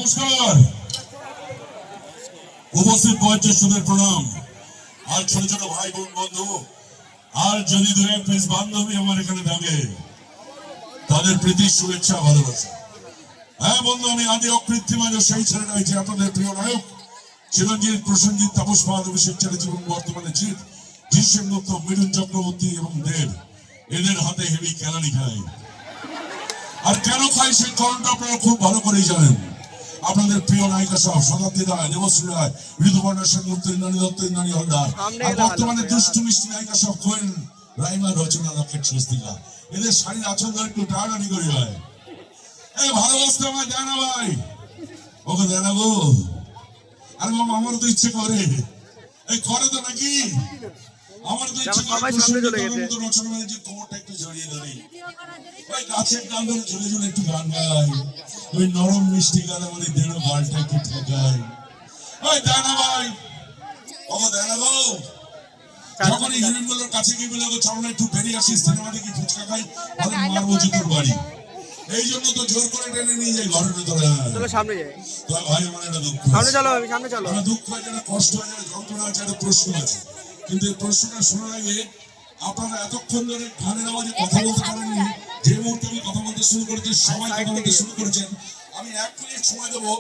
নমস্কার, উপস্থিত বয়োজ্যেষ্ঠদের প্রণাম, আর ছোট ছোট ভাই বোন বন্ধু, আর যদি দু এক পিস বান্ধবী আমার এখানে থাকে তাদের প্রীতি শুভেচ্ছা ভালোবাসা। হ্যাঁ বন্ধু, আমি আদি অকৃত্রিম সেই ছেলেটা হয়েছে আপনাদের প্রিয় নায়ক চিরঞ্জিত, প্রসেনজিৎ, তাপস পাল, অভিষেক চ্যাটার্জি এবং বর্তমানে জিৎ, জিৎ দত্ত, মিঠুন চক্রবর্তী এবং দেব, এদের হাতে হেভি কেলানি খায়। আর কেন খাই সেই কারণটা আপনারা খুব ভালো করেই জানেন। আপনাদের প্রিয় নায়িকা সব শতাব্দী রায়, দেবশ্রী রায়, ঋতুপর্ণা সেনগুপ্ত, ইন্দ্রাণী দত্ত, ইন্দ্রাণী হলদার, আর বর্তমানে দুষ্টু মিষ্টি নায়িকা সব কোয়েল রাইমা, রচনা, রকেট, স্বস্তিকা, এদের শাড়ির আচল ধরে একটু টানাটানি করি ভাই। এই ভালোবাসতে আমায় দেয় না ভাই, ওকে দেয় না গো। আরে বাবা, আমারও তো ইচ্ছে করে, এই করে তো নাকি, আমার তো ইচ্ছে করে রচনা যে কোমরটা একটু জড়িয়ে ধরি, ওই গাছের ডাল ধরে ঝুলে ঝুলে একটু গান গাই, ওই নরম মিষ্টি গানে বলে দেন গালটা একটু ঠেকাই। ওই দেয় না ভাই, ওকে দেয় না গো। যখন এই হিরোইন গুলোর কাছে গিয়ে বলে চলো একটু বেরিয়ে আসি সিনেমা দেখি, ফুচকা খাই, বলে মারবো জুতোর বাড়ি। এই জন্য তো জোর করে টেনে নিয়ে যাই ঘরের ভেতরে। সামনে যাই ভাই, আমার একটা দুঃখ, সামনে চলো, সামনে চলো। আমার দুঃখ হয়, যেটা কষ্ট হয়, যেটা যন্ত্রণা আছে, একটা প্রশ্ন আছে। কিন্তু এই প্রশ্নটা শোনার আগে আপনারা এতক্ষণ ধরে গানের আওয়াজে কথা বলতে পারেননি। যে মুহূর্তে আমি কথা বলতে শুরু করেছি, সবাই কথা বলতে শুরু করেছেন। আমি 1 মিনিট সময় দেবো,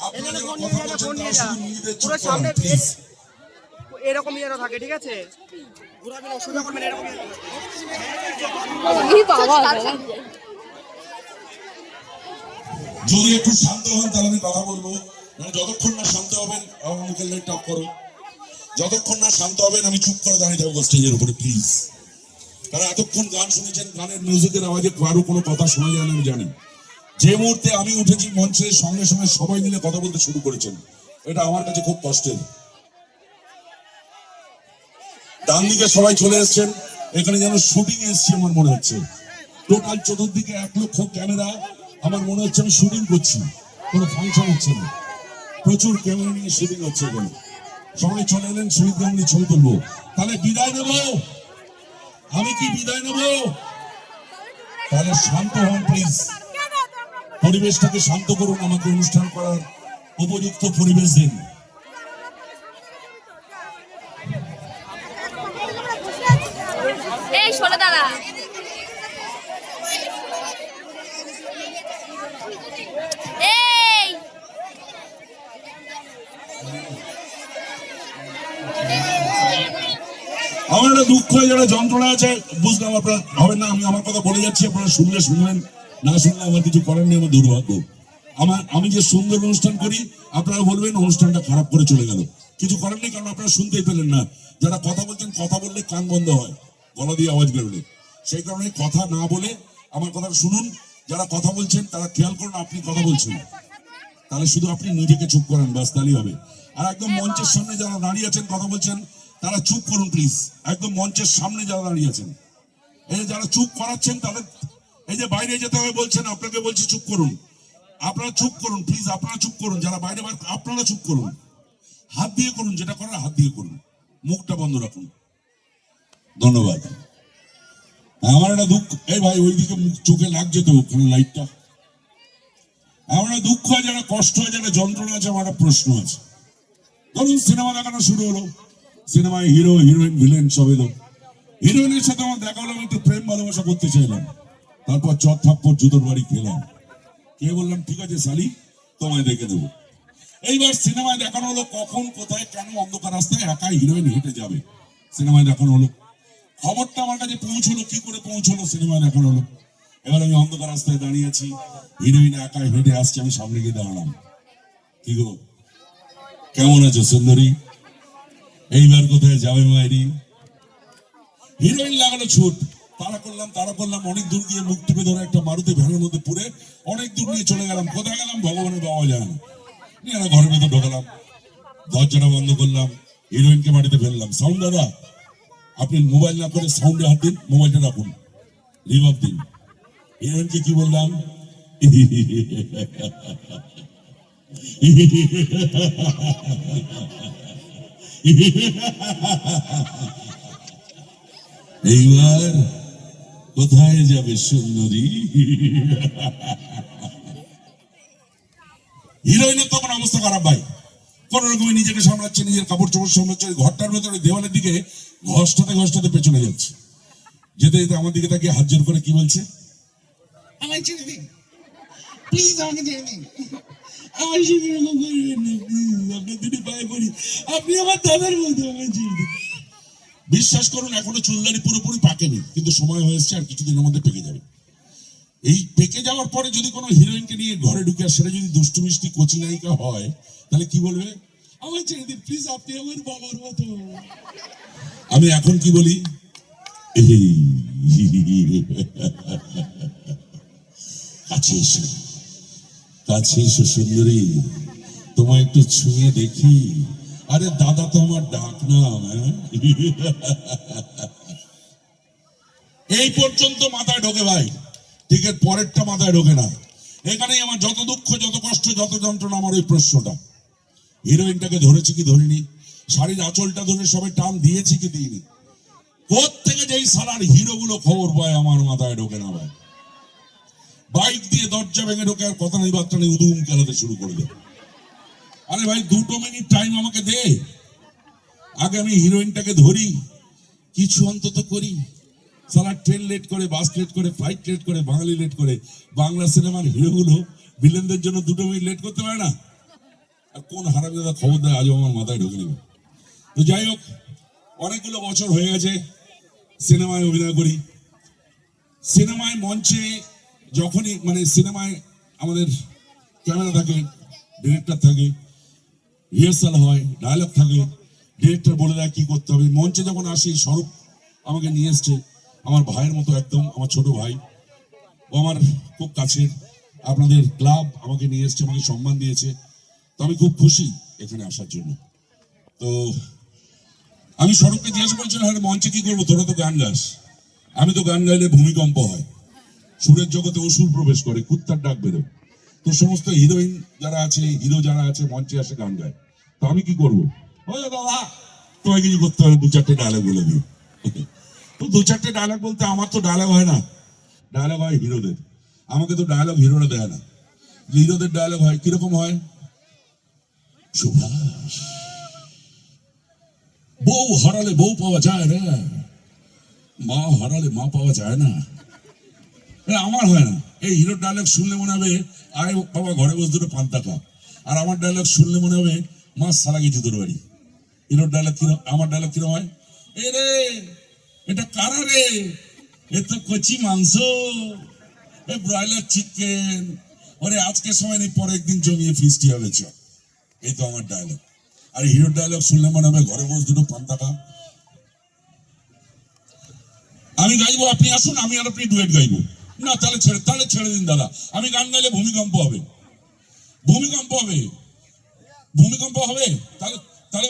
আপনারা যারা কথা বলছেন তারা শুধু নিজেদের চুপ করুন প্লিজ। এরকম ইয়েরও থাকে, ঠিক আছে? ঘোরাবেন, অসুবিধা করবেন, এরকম যদি একটু শান্ত হন তাহলে আমি কথা বলবো। যতক্ষণ না শান্ত হবেন আমার মুখের লাইট টপ করো, যতক্ষণ না শান্ত হবেন আমি চুপ করে দাঁড়িয়ে থাকবো স্টেজের উপরে প্লিজ। কারণ এতক্ষণ গান শুনেছেন, গানের মিউজিকের আওয়াজে কারো কোনো কথা শোনা যায় না আমি জানি। যে মুহূর্তে আমি উঠেছি মঞ্চে, সঙ্গে সঙ্গে সবাই মিলে কথা বলতে শুরু করেছেন, এটা আমার কাছে খুব কষ্টের। ডান দিকে সবাই চলে এসছেন, এখানে যেন শুটিং এসছি আমার মনে হচ্ছে। টোটাল চতুর্দিকে 1 লক্ষ ক্যামেরা, আমার মনে হচ্ছে আমি শুটিং করছি, কোনো ফাংশন হচ্ছে না। প্রচুর ক্যামেরা নিয়ে শুটিং হচ্ছে এখানে। সবাই চলে এলেন, শহীদ গাঙ্গুলি ছবি তুলবো। তাহলে বিদায় নেব, আমি কি বিদায় নেব? তাহলে শান্ত হন প্লিজ, পরিবেশটাকে শান্ত করুন, আমাকে অনুষ্ঠান করার উপযুক্ত পরিবেশ দিন। এই শোনো দাদা, এই আমার একটা দুঃখ, যারা যন্ত্রণা আছে বুঝলাম, আপনারা হবেন না, আমি আমার কথা বলে যাচ্ছি, আপনারা শুনলে শুনলেন, না শুনলে আমার কিছু করার নেই, আমার দুর্ভাগ্য। আমি যে সুন্দর অনুষ্ঠান করি, আপনারা বলবেন অনুষ্ঠানটা খারাপ করে চলে গেল, কিছু করার নেই, কারণ আপনারা শুনতেই পেলেন না। যারা কথা বলছেন, কথা বললে কান বন্ধ হয়, গলা দিয়ে আওয়াজ বেরোলে, সেই কারণে কথা না বলে আমার কথা শুনুন। যারা কথা বলছেন তারা খেয়াল করুন আপনি কথা বলছেন, তাহলে শুধু আপনি নিজেকে চুপ করেন, বাস তাহলেই হবে। আর একদম মঞ্চের সামনে যারা দাঁড়িয়ে আছেন কথা বলছেন, তারা চুপ করুন প্লিজ। একদম মঞ্চের সামনে যারা দাঁড়িয়ে আছেন, এই যারা চুপ করাচ্ছেন তাদের, এই যে বাইরে যেতে হবে বলছেন, আপনাকে বলছি চুপ করুন, আপনারা চুপ করুন প্লিজ, আপনারা চুপ করুন। যারা বাইরে আপনারা চুপ করুন, হাত দিয়ে করুন, যেটা করার হাত দিয়ে করুন, মুখটা বন্ধ রাখুন। ধন্যবাদ। আমার একটা দুঃখ, এই ভাই ওইদিকে চোখে লাগছে তো ওখানে লাইটটা। আমার একটা দুঃখ হয়, যারা কষ্ট হয়, যারা যন্ত্রণা আছে, আমার একটা প্রশ্ন আছে। ধরুন সিনেমা দেখানো শুরু হলো, সিনেমায় হিরো হিরোইন ভিলেন সব এলো, হিরোইনের সাথে আমার দেখা হলো, আমি একটু প্রেম ভালোবাসা করতে চাইলাম, তারপর চট থাপ্পড় জুতোর বাড়ি খেলাম, কে বললাম ঠিক আছে শালি তোমায় দেখে দেবো। এইবার সিনেমায় দেখানো হলো, কখন কোথায় কেন অন্ধকার রাস্তায় একাই হিরোইন হেঁটে যাবে, সিনেমায় দেখানো হলো। খবরটা আমার কাছে পৌঁছলো, কি করে পৌঁছলো, সিনেমায় দেখানো হলো। এবার আমি অন্ধকার রাস্তায় দাঁড়িয়ে আছি, হিরোইন একাই হেঁটে আসছে, আমি সামনে গিয়ে দাঁড়ালাম, কি গো কেমন আছো সুন্দরী, এইবার কোথায় যাবে মায়েরি? হিরোইন লাগালো ছুট, তারা করলাম, অনেক দূর গিয়ে মুখ টিপে ধরে একটা মারুতি ভ্যানের মধ্যে পুরে অনেক দূর নিয়ে চলে গেলাম। কোথায় গেলাম ভগবানের বাবা যায় না। নিয়ে ঘরের ভেতর ঢোকালাম, দরজাটা বন্ধ করলাম, হিরোইনকে মাটিতে ফেললাম। সাউন্ড দাদা, আপনি মোবাইল না করে সাউন্ডে হাত দিন, মোবাইলটা রাখুন, রিভাব দিন। হিরোইনকে কি বললাম, এইবার কোথায় যাবে সুন্দরী? হিরোইনের তখন অবস্থা খারাপ ভাই, কোন রকমে নিজেকে সামলাচ্ছে, নিজের কাপড় চোপড় সামলাচ্ছে, ঘরটার ভেতরে দেওয়ালের দিকে ঘষটাতে ঘষটাতে পেছনে যাচ্ছে। যেতে যেতে আমার দিকে তাকিয়ে হাত জোর করে কি বলছে, আমায় ছেড়ে দিন প্লিজ, আমাকে ছেড়ে দিন, আমার সাথে এরকম করবেন না প্লিজ, আপনার দুটি পায়ে পড়ি, আপনি আমার দাদার মতো, আমায় ছেড়ে দিন। বিশ্বাস করুন এখনো চুলদারি পুরোপুরি পাকেনি, কিন্তু সময় হয়ে এসছে, আর কিছুদিনের মধ্যে পেকে যাবে। এই পেকে যাওয়ার পরে যদি কোনো হিরোইনকে নিয়ে ঘরে ঢুকে আর সেটা যদি দুষ্টু মিষ্টি কচি নায়িকা হয়, তাহলে কি বলবে, আমার ছেড়ে দিন প্লিজ, আপনি আমার বাবার মতো। আমি এখন কি বলি, কাছে এসো, কাছে এসো সুন্দরী, তোমায় একটু ছুঁয়ে দেখি। আরে দাদা তো আমার ডাক নাম, হ্যাঁ? এই পর্যন্ত মাথায় ঢোকে ভাই, ঠিক এর পরেরটা মাথায় ঢোকে না। এখানেই আমার যত দুঃখ, যত কষ্ট, যত যন্ত্রণা, আমার ওই প্রশ্নটা, হিরোইনটাকে ধরেছি কি ধরিনি, শাড়ির আঁচলটা ধরে সবাই টান দিয়েছি কি দিইনি, কোত্থেকে যেই সালার হিরো গুলো খবর পায় আমার মাথায় ঢোকে না ভাই। বাইক দিয়ে দরজা ভেঙে ঢোকে, আর কথা নেই বার্তা নেই, উদুম খেলাতে শুরু করে দেয়। আরে ভাই 2 মিনিট টাইম আমাকে দে, আগে আমি হিরোইনটাকে ধরি, কিছু অন্তত করি। সালা ট্রেন লেট করে, বাস লেট করে, ফ্লাইট লেট করে, বাঙালি লেট করে। বাংলা সিনেমার হিরোগুলো ভিলেনদের জন্য 2 মিনিট লেট করতে পারে না। আর কোন হারামজাদা খবর দেয় আজও আমার মাথায় ঢোকে নেবে। তো যাই হোক, অনেকগুলো বছর হয়ে গেছে সিনেমায় অভিনয় করি। সিনেমায় মঞ্চে যখনই মানে সিনেমায় আমাদের ক্যামেরা থাকে, ডিরেক্টর থাকে, রিহার্সাল হয়, ডায়লগ থাকে, ডিরেক্টর বলে দেয় কি করতে হবে। মঞ্চে যখন আসি, স্বরূপ আমাকে নিয়ে এসছে, আমার ভাইয়ের মতো একদম, আমার ছোট ভাই, ও আমার খুব কাছের। আপনাদের ক্লাব আমাকে নিয়ে এসছে, আমাকে সম্মান দিয়েছে, তো আমি খুব খুশি এখানে আসার জন্য। তো আমি স্বরূপকে জিজ্ঞাসা করছিলাম, আরে মঞ্চে কি করবো, তোরা তো গান গাস। আমি তো গান গাইলে ভূমিকম্প হয়, সুরের জগতে অসুর প্রবেশ করে, কুত্তার ডাক বেরোয়। তো সমস্ত হিরোইন যারা আছে, হিরো যারা আছে, মঞ্চে আসে গান গায়, তো আমি কি করবো? ও দাদা, তোমায় কিছু করতে হবে, 2-4টে ডায়লগ বলে দিও। তো 2-4টে ডায়লগ বলতে আমার তো ডায়লগ হয় না, ডায়লগ হয় হিরোদের। আমাকে তো ডায়লগ হিরোরা দেয় না। হিরোদের ডায়লগ হয় কিরকম হয়, সুভাষ, বউ হারালে বউ পাওয়া যায় রে, মা হারালে মা পাওয়া যায় না। এটা আমার হয় না। এই হিরোর ডায়লগ শুনলে মনে হবে, আয় বাবা ঘরে বসে 2টো পান্তা খা। আর আমার ডায়লগ শুনলে মনে হবে, মাছ সারা গেছি তোর বাড়ি। হিরোর ডায়লগ কিরকম, আমার ডায়লগ কিরকম হয়, এ রে এটা কারা রে, এ তো কচি মাংস, এ ব্রয়লার চিকেন, ওরে আজকে সময় নেই, পরের দিন জমিয়ে ফিস্টি হবে চ। এই তো আমার ডায়লগ। আর হিরোর ডায়লগ শুনলে মনে হবে, ঘরে বসে 2টো পান্তা খা। আমি গাইবো, আপনি আসুন, আমি আর আপনি ডুয়েট গাইবো। না তাহলে ছেড়ে দিন দাদা, আমি গান গাইলে ভূমিকম্প হবে, ভূমিকম্প হবে, ভূমিকম্প হবে। তাহলে তাহলে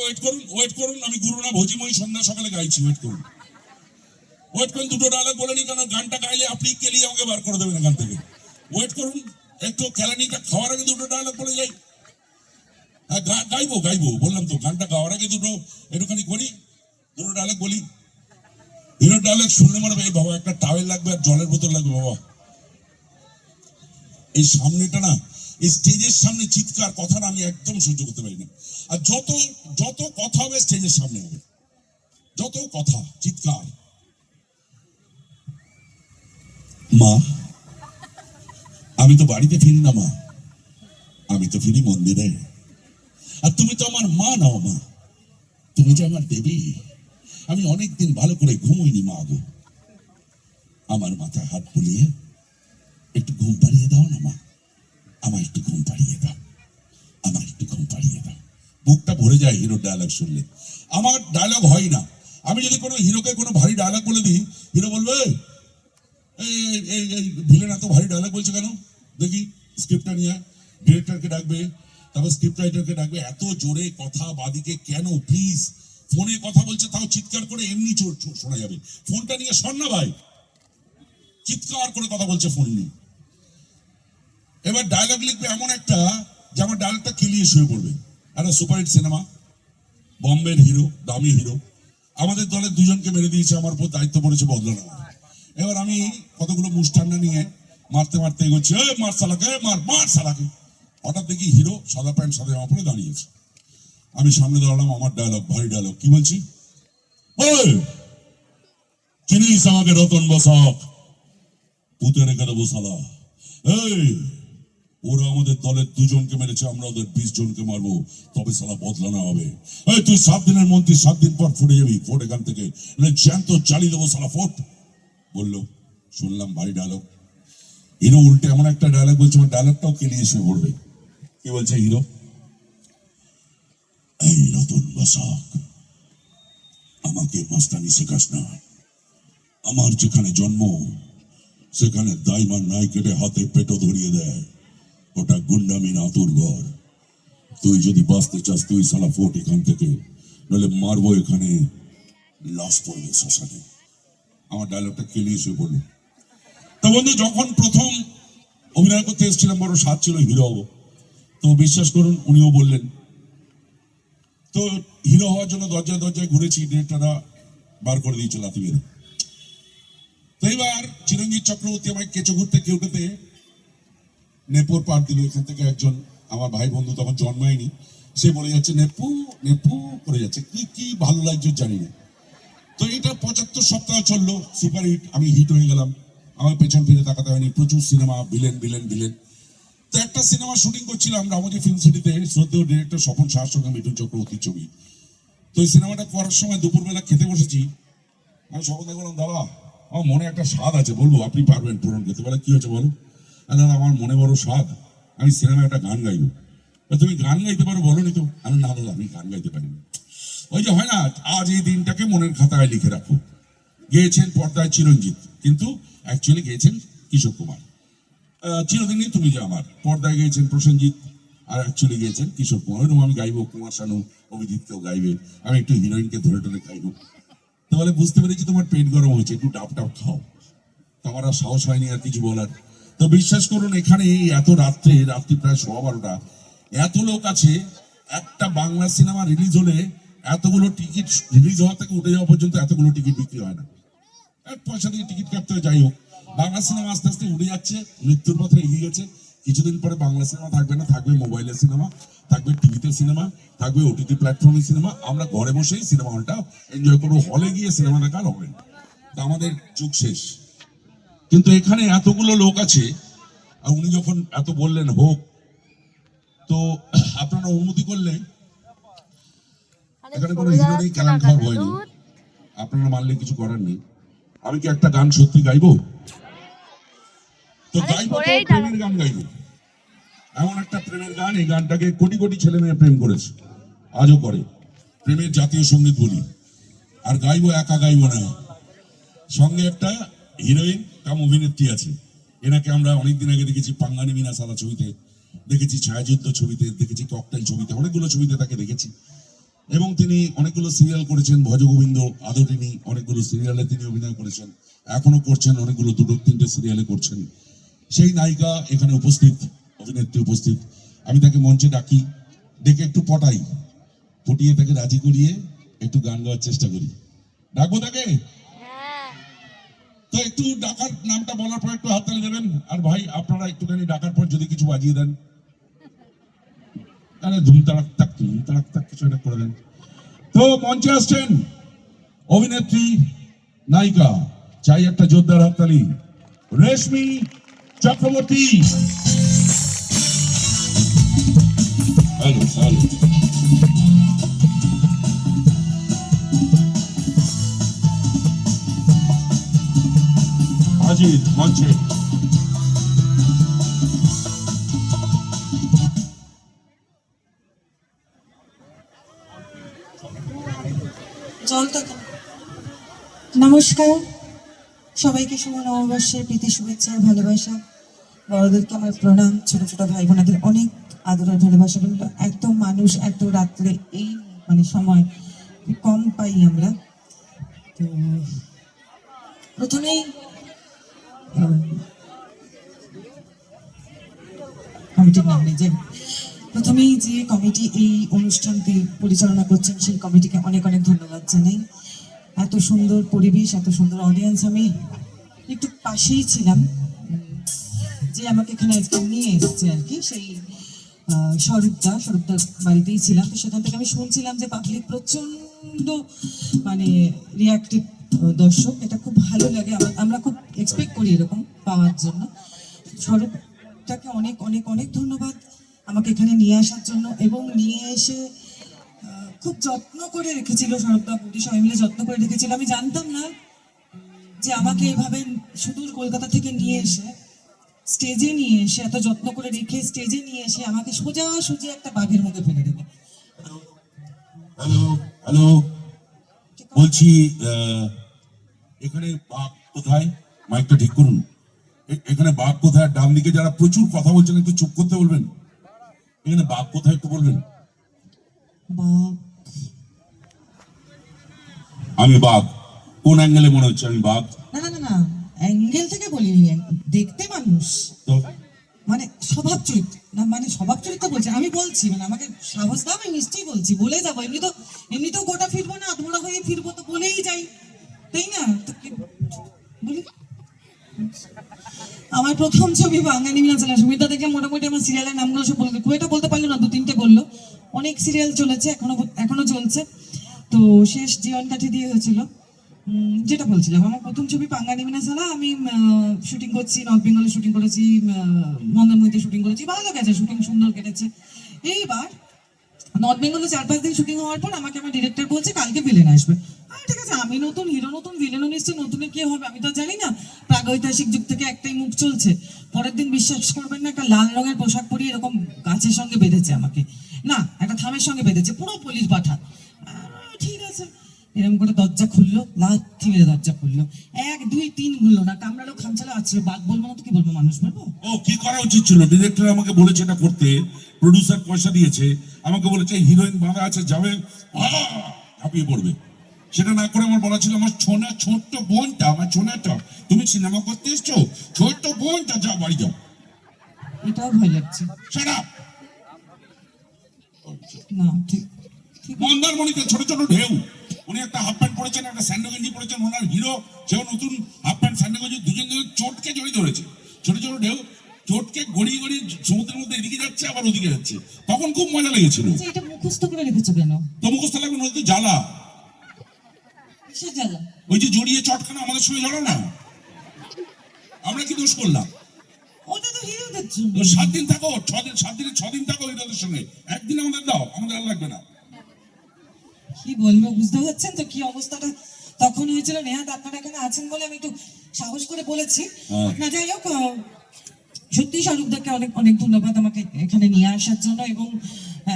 ওয়েট করুন, আমি গুরু না ভোজিময়ী সন্ধ্যা সকালে গাইছি, ওয়েট করুন। 2টো ডায়লগ বলে নি, কারণ গানটা গাইলে আপনি কেলিয়ে আমাকে বার করে দেবেন এখান থেকে। ওয়েট করুন একটু, খেলানিটা খাওয়ার আগে 2টো ডায়লগ বলে যাই। হ্যাঁ গাইবো বললাম তো, গানটা গাওয়ার আগে 2টো একটুখানি করি, 2টো ডায়লগ বলি। হিরোর ডায়লগ শুনলে মনে হবে, এই বাবা একটা টাওয়েল লাগবে আর জলের বোতল লাগবে বাবা। এই সামনেটা না, এই স্টেজের সামনে চিৎকার কথাটা আমি একদম সহ্য করতে পারি না। আর যত কথা হবে স্টেজের সামনে হবে, যত কথা চিৎকার। মা, আমি তো বাড়িতে ফিরি না মা, আমি তো ফিরি মন্দিরে। আর তুমি তো আমার মা নাও মা, তুমি যে আমার দেবী। আমি অনেকদিন ভালো করে ঘুমোইনি মা গো, আমার মাথায় হাত বুলিয়ে একটু ঘুম পাড়িয়ে দাও না মা, আমার একটু ঘুম পাড়িয়ে দাও, আমার একটু ঘুম পাড়িয়ে দাও। বুকটা ভরে যায় হিরোর ডায়লগ শুনলে। আমার ডায়লগ হয় না। আমি যদি কোনো হিরোকে কোনো ভারী ডায়লগ বলে দিই, হিরো বলবে, এই ভিলেন এত ভারী ডায়লগ বলছে কেন, দেখি স্ক্রিপ্টটা নিয়ে। ডিরেক্টরকে ডাকবে, তারপর স্ক্রিপ্ট রাইটারকে ডাকবে, এত জোরে কথা বাদিকে কেন প্লিজ। ফোনে কথা বলছে, তাও চিৎকার করে, এমনি শোনা যাবে, ফোনটা নিয়ে শোন না ভাই, চিৎকার করে কথা বলছে ফোন নিয়ে। এবার ডায়লগ লিখবে এমন একটা, যে আমার ডায়লগটা খেলিয়ে শুয়ে পড়বে। একটা সুপারহিট সিনেমা, বম্বের হিরো, দামি হিরো, আমাদের দলের 2জনকে মেরে দিয়েছে, আমার উপর দায়িত্ব পড়েছে বদলা নেওয়া। এবার আমি কতগুলো মুষ্টান্না নিয়ে মারতে এগোচ্ছি, মার সালাকে, মার সালাকে। হঠাৎ দেখি হিরো সাদা প্যান্ট সাদা জামা পরে দাঁড়িয়েছে। আমি সামনে দাঁড়ালাম, আমার ডায়লগ, ভারী ডায়লগ, কি বলছি, ওই চিনিস আমাকে রতন বসাক, পুঁতে রেখে দেবো শালা। এই ওরা আমাদের দলের 2 জনকে মেরেছে, আমরা ওদের 20 জনকে মারবো, তবে শালা বদলানো হবে। এই তুই 7 দিনের মন্ত্রী, 7 দিন পর ফুটে যাবি, ফোট এখান থেকে, জ্যান্ত চালিয়ে দেবো শালা, ফোট। বললো, শুনলাম ভারী ডায়লগ। হিরো উল্টে এমন একটা ডায়লগ বলছে, আমার ডায়লগটাও কেলিয়ে এসে পড়বে। কি বলছে হিরো, এই রতন বসাক, আমাকে মাস্তানি শেখাস না। আমার যেখানে জন্ম সেখানে দাইমান নাই কেটে হাতে পেটো ধরিয়ে দেয়, ওটা গুন্ডামি না তোর ঘর। তুই যদি বাঁচতে চাস তুই শালা ফোট এখান থেকে, নইলে মারবো এখানে, লাশ পড়বে শ্মশানে। আমার ডায়লগটা কেলিয়ে এসে পড়লো। তো বন্ধু, যখন প্রথম অভিনয় করতে এসেছিলাম বড় স্বাদ ছিল হিরো হবো। তো বিশ্বাস করুন উনিও বললেন। তো হিরো হওয়ার জন্য দরজায় দরজায় ঘুরেছি, ডিরেক্টররা বার করে দিয়েছে লাথি মেরে। তো এবার চিরঞ্জিত চক্রবর্তী আমায় কেঁচো ঘুরতে কেউটেতে নেপুর পার দিল। এখান থেকে একজন আমার ভাই বন্ধু, তখন জন্মায়নি, সে বলে যাচ্ছে নেপু নেপু করে যাচ্ছে, কি কি ভালো লাগছে জানি না। তো এটা 75 সপ্তাহ চললো, সুপার হিট, আমি হিট হয়ে গেলাম। আমার পেছন ফিরে তাকাতে হয়নি, প্রচুর সিনেমা, ভিলেন ভিলেন ভিলেন। তো একটা সিনেমা শুটিং করছিলাম রামোজি ফিল্ম সিটিতে, শ্রদ্ধেয় ডিরেক্টর স্বপন সাহার সঙ্গে মিঠুন চক্রবর্তীর ছবি। তো এই সিনেমাটা করার সময় দুপুরবেলা খেতে বসেছি। আমি স্বপনকে বললাম, দাদা আমার মনে একটা স্বাদ আছে, বলবো আপনি পারবেন পূরণ করতে। বলে কি হয়েছে বলো। দাদা আমার মনে বড় স্বাদ, আমি সিনেমায় একটা গান গাইবো। তুমি গান গাইতে পারো বলোনি তো। আমি না দাদা আমি গান গাইতে পারিনি। ওই যে হয় না, আজ এই দিনটাকে মনের খাতায় লিখে রাখো। গেয়েছেন পর্দায় চিরঞ্জিত, কিন্তু অ্যাকচুয়ালি গেয়েছেন কিশোর কুমার। চিরদিনই তুমি যে আমার, পর্দায় গেয়েছেন প্রসেনজিৎ, আর অ্যাকচুয়ালি গেয়েছেন কিশোর কুমার। ওইরকম আমি গাইবো, কুমার শানু অভিজিৎকেও গাইবে, আমি একটু হিরোইনকে ধরে ধরে গাইবো। তো বলে বুঝতে পেরেছি তোমার পেট গরম হয়েছে, একটু ডাব টাপ খাও। তো আমার আর সাহস হয়নি আর কিছু বলার। তো বিশ্বাস করুন এখানে এত রাত্রে, রাত্রি প্রায় 12:15, এত লোক আছে। একটা বাংলা সিনেমা রিলিজ হলে এতগুলো টিকিট, রিলিজ হওয়া থেকে উঠে যাওয়া পর্যন্ত এতগুলো টিকিট বিক্রি হয় না। এক পয়সা দিয়ে টিকিট কাটতে হয়। যাই হোক, বাংলা সিনেমা আস্তে আস্তে উঠে যাচ্ছে, মৃত্যুর পথে এগিয়ে গেছে। কিছুদিন পরে বাংলা সিনেমা থাকবে না, থাকবে মোবাইলের সিনেমা, থাকবে টিভিতে সিনেমা, থাকবে ওটিটি প্ল্যাটফর্মে সিনেমা। আমরা ঘরে বসেই সিনেমা হলটা এনজয় করবো, হলে গিয়ে সিনেমা দেখা হবে না। তা আমাদের যুগ শেষ। কিন্তু এখানে এতগুলো লোক আছে, আর উনি যখন এত বললেন হোক, তো আপনারা অনুমতি করলে, এখানে কোনো হিরো নেই, কেলান খাওয়ার ভয় নেই, আপনারা মানলে কিছু করার নেই। আমি কি একটা গান সত্যি গাইবো? তো গাইবো, তো প্রেমের গান গাইবো। এমন একটা প্রেমের গান, এই গানটাকে কোটি কোটি ছেলে মেয়ে প্রেম করেছে, আজও করে। প্রেমের জাতীয় সঙ্গীত বলি। আর গাইবো, একা গাইবো না, সঙ্গে একটা হিরোইন কাম অভিনেত্রী আছে। এনাকে আমরা অনেকদিন আগে দেখেছি পাঙ্গানি মিনা সালা ছবিতে, দেখেছি ছায়াযুদ্ধ ছবিতে, দেখেছি ককটেল ছবিতে, অনেকগুলো ছবিতে তাকে দেখেছি। এবং তিনি অনেকগুলো সিরিয়াল করেছেন, ভজগোবিন্দ, আদরিণী, অনেকগুলো সিরিয়ালে তিনি অভিনয় করেছেন, এখনো করছেন, অনেকগুলো 2-3টে সিরিয়ালে করছেন। সেই নায়িকা এখানে উপস্থিত, অভিনেত্রী উপস্থিত। আমি তাকে মঞ্চে ডাকি, ডেকে একটু পটাই, পটিয়ে তাকে রাজি করিয়ে একটু গান গাওয়ার চেষ্টা করি। ডাকবো তাকে? তো একটু ডাকার নামটা বলার পর একটু হাততালি দেবেন। আর ভাই আপনারা একটুখানি ডাকার পর যদি কিছু বাজিয়ে দেন, তাহলে ধুম তাড়াক তাক কিছু একটা করে দেন। তো মঞ্চে আসছেন অভিনেত্রী, নায়িকা, চাই একটা জোরদার হাততালি, রেশমি চক্রবর্তী। Hello hello. হাজির মঞ্চে। নমস্কার সবাইকে, শুভ নববর্ষের প্রীতি শুভেচ্ছা ভালোবাসা। বড়দেরকে আমার প্রণাম, ছোট ছোট ভাই বোনাদের অনেক আদরের ভালোবাসা। কিন্তু একদম মানুষ এত রাত্রে এই সময় কম পাই আমরা। তো প্রথমেই কমিটির নাম নেই, যে প্রথমেই যে কমিটি এই অনুষ্ঠানটি পরিচালনা করছেন সেই কমিটিকে অনেক অনেক ধন্যবাদ জানাই। এত সুন্দর পরিবেশ, এত সুন্দর অডিয়েন্স। আমি একটু পাশেই ছিলাম, যে আমাকে এখানে আজকে নিয়ে এসেছে আর কি, সেই স্বরূপদার বাড়িতেই ছিলাম, তো সেখান থেকে আমি শুনছিলাম যে পাবলিক প্রচন্ড মানে রিয়াক্টিভ দর্শক, এটা খুব ভালো লাগে। আমরা খুব এক্সপেক্ট করি এরকম পাওয়ার জন্য। স্বরূপটাকে অনেক অনেক অনেক ধন্যবাদ আমাকে এখানে নিয়ে আসার জন্য, এবং নিয়ে এসে খুব যত্ন করে রেখেছিল স্বরূপদা, বৌদি সবাই মিলে যত্ন করে রেখেছিল। আমি জানতাম না যে আমাকে এইভাবে সুদূর কলকাতা থেকে নিয়ে এসে স্টেজে নিয়ে এসে এত যত্ন করে রেখে স্টেজে নিয়ে এসে আমাকে সোজাসুজি একটা বাঘের মুখে ফেলে দেবে। হ্যালো হ্যালো, বলছি এখানে বাঘ কোথায়? মাইকটা ঠিক করুন। এখানে বাঘ কোথায়? ডান দিকে যারা প্রচুর কথা বলছেন একটু চুপ করতে বলবেন। এখানে বাঘ কোথায় একটু বলবেন। বাঘ, আমি বাঘ? কোন অ্যাঙ্গেলে মনে হচ্ছে আমি বাঘ? না না না না, অ্যাঙ্গেল থেকে বলিনি, দেখতে মানুষ, তো মানে স্বভাব চরিত্র না, মানে স্বভাব চরিত্র বলছি আমি, বলছি মানে আমাকে সাহস দাও, আমি নিশ্চয়ই বলছি, বলে যাবো। এমনিতেও গোটা ফিরবো না, আধমোড়া হয়ে ফিরবো, তো বলেই যাই, তাই না? তো বলি, আমার প্রথম ছবি বাঙালি মিনাচালা, সুমিতা দেখে মোটামুটি আমার সিরিয়ালের নামগুলো সব বলতে, খুব একটা বলতে পারলো না, 2-3টে বললো। অনেক সিরিয়াল চলেছে, এখনো চলছে। তো শেষ জীবন কাঠি দিয়ে হয়েছিল। যেটা বলছিলাম, আমার প্রথম ছবি বাঙালি মিনাচালা, আমি শুটিং করছি, নর্থ বেঙ্গলে শুটিং করেছি, মন্দারমণিতে শুটিং করেছি, ভালো গেছে, শুটিং সুন্দর কেটেছে। এইবার নর্থ বেঙ্গলে 4-5 দিন শুটিং হওয়ার পর আমাকে আমার ডিরেক্টর বলছে কালকে ভিলেন আসবে। ঠিক আছে, আমি নতুন হিরো, নতুন ভিলেনও নিশ্চয়, নতুনে কি হবে আমি তো জানি না। প্রাগৈতিহাসিক যুগ থেকে একটাই মুখ চলছে। পরের দিন বিশ্বাস করবেন না, একটা লাল রঙের পোশাক পরিয়ে এরকম গাছের সঙ্গে বেঁধেছে আমাকে, না একটা থামের সঙ্গে বেঁধেছে, পুরো পুলিশ পাঠা। ঠিক আছে, এরকম করে দরজা খুললো, লাথি মেরে দরজা খুললো, 1-2-3 ঘুরলো না, কামড়ালো, খামচালো, আছে বাঘ বলবো না তো কি বলবো, মানুষ বলবো। ও কি করা উচিত ছিল? ডিরেক্টর আমাকে বলেছে এটা করতে, প্রডিউসার পয়সা দিয়েছে, আমাকে বলেছে হিরোইন বাঁধা আছে, যাবে ঝাঁপিয়ে পড়বে। সেটা না করে আমার বলা ছিল আমার ছোট্ট বোনটা, আমার ছোনাটা, তুমি সিনেমা করতে এসছো, ছোট্ট বোনটা, যা বাড়ি যাও। এটাও ভয় লাগছে। Shut up! না ঠিক ঠিক মন্দারমণিতে ছোট ছোট ঢেউ, উনি একটা হাফ প্যান্ট পরেছেন, একটা স্যান্ডো গেঞ্জি পরেছেন, ওনার হিরো সেও নতুন হাফ প্যান্ট স্যান্ডো গেঞ্জি, দুজন চোটকে জড়িয়ে ধরেছে। ছোট ছোট ঢেউ চোটকে গড়িয়ে গড়িয়ে সমুদ্রের মধ্যে এদিকে যাচ্ছে আবার ওদিকে যাচ্ছে, তখন খুব মজা লেগেছিল। আচ্ছা, এটা মুখস্থ করে রেখেছো কেন? তো মুখস্থ লাগবে, নদীতে জ্বালা, কিসের জ্বালা? ওই যে জড়িয়ে চটখানা আমাদের সঙ্গে জড়ো না, আমরা কি দোষ করলাম? ওটা তো হিরোদের জন্য। তো 7 দিন থাকো, 6 দিন থাকো হিরোদের সঙ্গে, একদিন আমাদের দাও, আমাদের আর লাগবে না। কি বলবো বুঝতে পারছেন তো কি অবস্থাটা তখন হয়েছিল। নেহাত আপনারা এখানে আছেন বলে আমি একটু সাহস করে বলেছি। হ্যাঁ। না যাই হোক, সত্যি স্বরূপদাকে অনেক অনেক ধন্যবাদ আমাকে এখানে নিয়ে আসার জন্য, এবং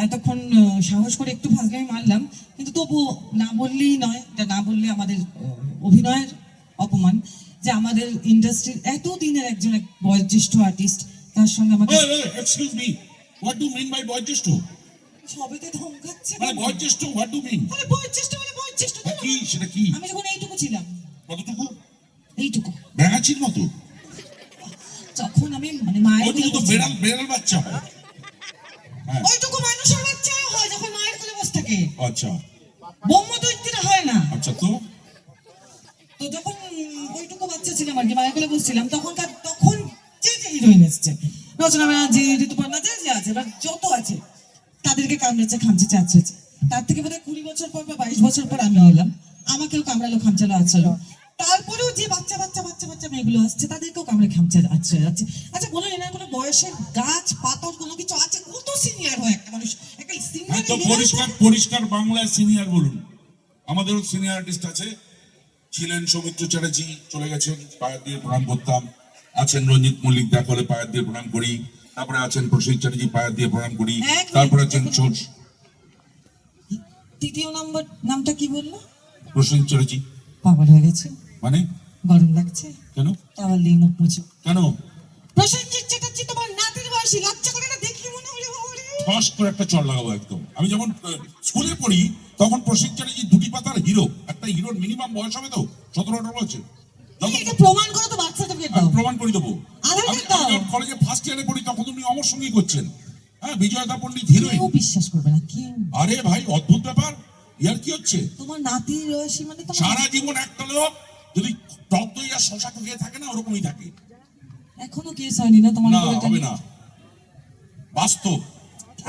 এতক্ষণ সাহস করে একটু ফাজলামি মারলাম, কিন্তু তবু না বললেই নয়, এটা না বললে আমাদের অভিনয়ের অপমান, যে আমাদের ইন্ডাস্ট্রির এত দিনের একজন বয়োজ্যেষ্ঠ আর্টিস্ট, তার সঙ্গে আমাকে excuse me, what do mean by বয়োজ্যেষ্ঠ? সবেতে ধমকাচ্ছে। মানে বয়োজ্যেষ্ঠ, হোয়াট ডু মিন? আরে বয়োজ্যেষ্ঠ মানে বয়োজ্যেষ্ঠ তো না। কি সেটা কি? আমি যখন এইটুকু ছিলাম, কতটুকু? এইটুকু, ব্যাঙাচির মতো? যখন আমি মানে মায়ের ওইটুকু কোলে তো বসে- বেড়াল বেড়াল বাচ্চা হয়। হ্যাঁ, ওইটুকু মানুষের বাচ্চাও হয় যখন মায়ের কোলে বসে থাকে, আচ্ছা ব্রহ্মদৈত্যেরা হয় না। আচ্ছা, তো তো যখন ওইটুকু বাচ্চা ছিলাম আর কি, মায়ের কোলে বসছিলাম, তখন যে যে হিরোইন এসছে, রচনা ব্যানার্জি, ঋতুপর্ণা, যে যে আছে বা যত আছে, তাদেরকে কামড়েছে, খামচেছে, আছড়েছে। তার থেকে বোধহয় 20 বছর পর বা 22 বছর পর আমি হলাম, আমাকেও কামড়ালো, খামচালো, আছড়ালো। তারপরেও যে বাচ্চা বাচ্চা বাচ্চা বাচ্চা মেয়েগুলো আসছে, তাদেরকেও কামড়ে খামচে আছড়ে যাচ্ছে। আচ্ছা বলুন, এনার কোনো বয়সের গাছ পাতর কোনো কিছু আছে? কত সিনিয়র হয় একটা মানুষ, একটা হ্যাঁ, তো সিনিয়র। পরিষ্কার বাংলায় সিনিয়র বলুন। আমাদেরও সিনিয়র আর্টিস্ট আছে, ছিলেন সৌমিত্র চ্যাটার্জি, চলে গেছেন, পায়ের দিয়ে প্রণাম করতাম। আছেন রঞ্জিত মল্লিক, দেখা হলে পায়ের দিয়ে প্রণাম করি। তারপরে আছেন প্রসেনজিৎ চ্যাটার্জি, পায়ের দিয়ে প্রণাম করি। তারপরে আছেন তৃতীয় নম্বর নামটা কি বললো? প্রসেনজিৎ চ্যাটার্জি। পাগল হয়ে গেছে, মানে গরম লাগছে, কেন? টাওয়াল দিয়ে মুখ মুছো। কেন? প্রসেনজিৎ চ্যাটার্জি তোমার নাতির বয়সী, লজ্জা করে না দেখলে মনে হলো বাবারে। ঠস করে একটা চড় লাগাবো একদম। আমি যখন স্কুলে পড়ি তখন প্রসেনজিৎ চ্যাটার্জি 2টি পাতার হিরো, একটা হিরোর মিনিমাম বয়স হবে তো 17-18 বছর। যত এটা প্রমাণ করো তো, বার্থ সার্টিফিকেট আমি দাও। প্রমাণ করে দেবো। আধার আমি কার্ড দাও। যখন কলেজে ফার্স্ট ইয়ারে পড়ি তখন তুমি অমর সঙ্গী করছেন। হ্যাঁ, বিজয়দা পণ্ডিত হিরোইন। কেউ বিশ্বাস করবে না, কেউ। আরে ভাই, অদ্ভুত ব্যাপার। ইয়ার কি হচ্ছে? তোমার নাতির বয়সী মানে তোমার সারা জীবন একটা লোক যদি টক দই আর শশা খেয়ে থাকে না, ওরকমই থাকে। এখনো কেস হয়নি না তোমার না, উপর এটা হবে নিয়ে? না, বাস্তব।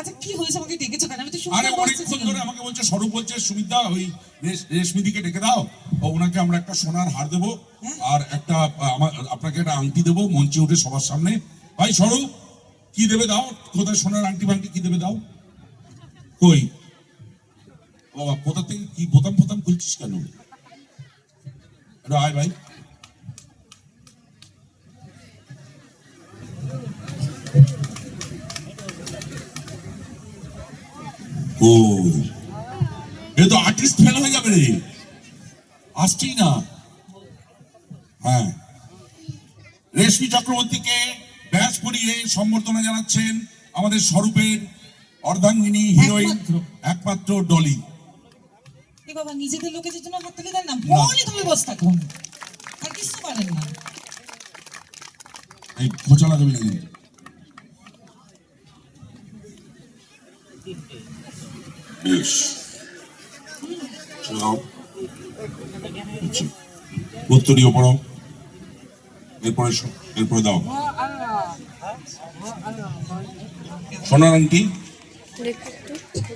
আচ্ছা কি হয়েছে আমাকে ডেকেছো কেন? আমি তো শুনতে আরে অনেকক্ষণ ধরে আমাকে বলছে, স্বরূপ বলছে সুমিতা ওই রেশমিদিকে ডেকে দাও, ও ওনাকে আমরা একটা সোনার হার দেবো আর একটা আপনাকে একটা আংটি দেবো মঞ্চে উঠে সবার সামনে। ভাই স্বরূপ কি দেবে দাও, কোথায় সোনার আংটি ফাংটি কি দেবে দাও, কই বাবা কোথা থেকে কি বোতাম ফোতাম খুলছিস কেন? আয় ভাই, কই এ তো আর্টিস্ট ফেল হয়ে যাবে রে, আসছেই না। হ্যাঁ, রেশমি চক্রবর্তীকে ব্যাস পরিয়ে সম্বর্ধনা জানাচ্ছেন আমাদের স্বরূপের অর্ধাঙ্গিনী হিরোইন একমাত্র ডলি। এ বাবা নিজেদের লোকেদের জন্য হাত থেকে দেন না, বলি তুমি বস থাকুন আর কিছু পারেন না। এই খোঁচা লাগাবি না কিন্তু। বেশ শোনাও, উত্তরীয় পড়ো, এরপরে দাও সোনার আংটি।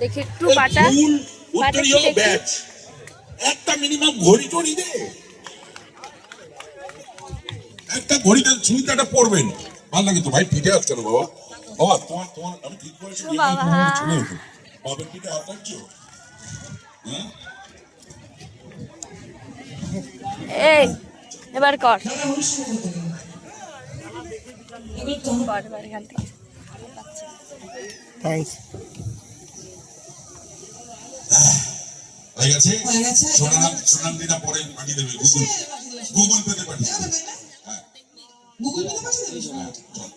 দেখি একটু বাটা উত্তরীয় ব্যাচ, একটা মিনিমাম ঘড়ি টড়ি দে, একটা ঘড়িতে সুবিধাটা পড়বেন। ভালো লাগে তো ভাই, পিঠে হাত কেন বাবা? বাবা তোমার তোমার আমি ঠিক করেছি, তোমার ছেলে হতো বাবার পিঠে হাত রাখছো। হ্যাঁ এই এবার কর এখান থেকে। থ্যাংকস। হয়ে গেছে, হয়ে গেছে। সোনার দিনা পরে পাঠিয়ে দেবে, গুগল পেতে পাঠিয়ে দেবে। গুগল পেতে পাঠিয়ে দেবে?